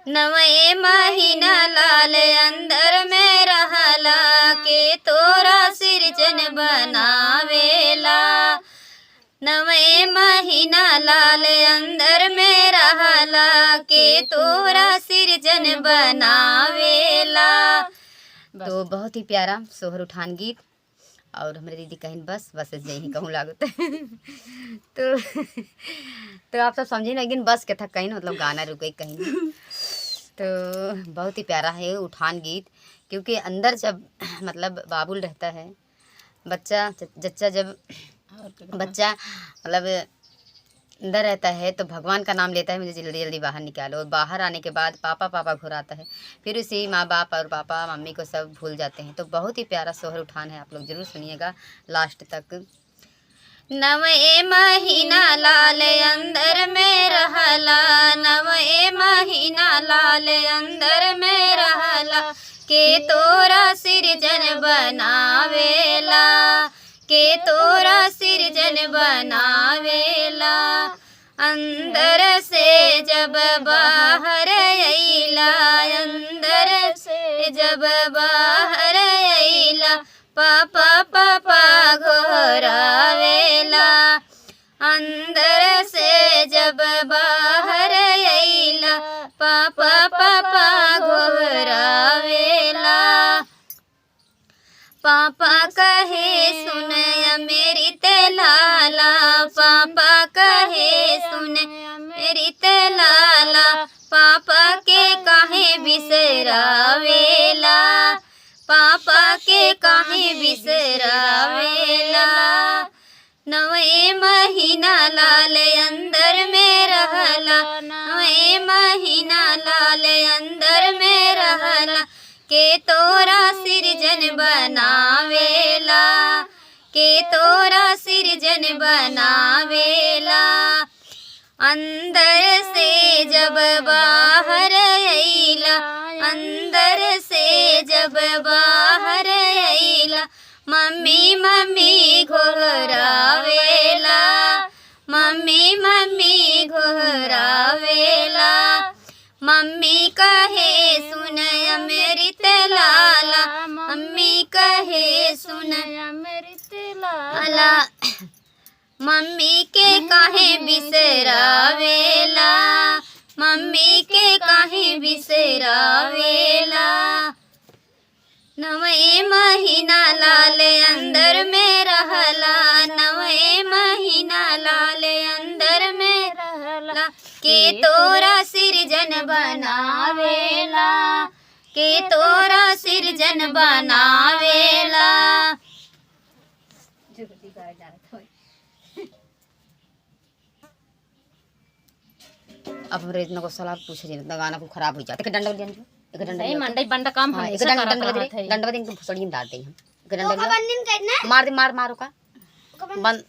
नवे महीना लाल अंदर में रहला के तोरा सिरजन बनावेला। नवे महीना लाल अंदर में रहला के तोरा सिरजन बनावेला। तो बहुत ही प्यारा सोहर उठान गीत। और हमारे दीदी कहीं बस यही कहूँ लागत तो आप सब समझे ना, लेकिन बस के था कहीं मतलब गाना रुक गई कहीं। तो बहुत ही प्यारा है उठान गीत, क्योंकि अंदर जब मतलब बाबुल रहता है, बच्चा जब बच्चा मतलब अंदर रहता है तो भगवान का नाम लेता है, मुझे जल्दी जल्दी बाहर निकालो। और बाहर आने के बाद पापा पापा घुराता है, फिर उसी माँ बाप और पापा मम्मी को सब भूल जाते हैं। तो बहुत ही प्यारा सोहर उठान है, आप लोग ज़रूर सुनिएगा लास्ट तक। नवे महीना लाल अंदर में रहला, नवे महीना लाल अंदर में रहला के तोरा सिरजन बनावेला, के तोरा सिरजन बनावेला। अंदर से जब बाहर अइला, अंदर से जब बाहर अइला, पापा पापा घोरावेला। अंदर से जब बाहर अइला, पापा पापा घोरावेला। पापा कहे सुन मेरी लाला, पापा कहे सुन मेरी लाला, पापा के काहे बिसरावेला, पापा के काहे बिसरावेला। नवे महीना लाल अंदर में रहला, नवे महीना लाल अंदर में रहला के तोरा सिरजन बनावेला, के तोरा सिरजन बनावेला। अंदर से जब बाहर अइला, अंदर से जब बाहर अइला, मम्मी मम्मी घोरावेला, मम्मी मम्मी घोरावेला। मम्मी कहे सुन अमृत लाला, मम्मी कहे सुन अमृत लाला, मम्मी के काहे बिसरावेला, मम्मी के काहे बिसरावेला। नवे महीना लाल अंदर में रहला, नवे महीना लाल अंदर में रहला के तोरा सिरजन बनावेला, के तोरा सिरजन बनावेला। अब हमरे इतना को सलाह पूछ रही है, गाना को खराब हो जाता है। डंडा लिया जो एक डंडा नहीं मंडई बंडा काम है, एक डंडा डंडा दिन तो फसड़ी में डाल दे हम। एक डंडा मार दे, मार मारो का बंद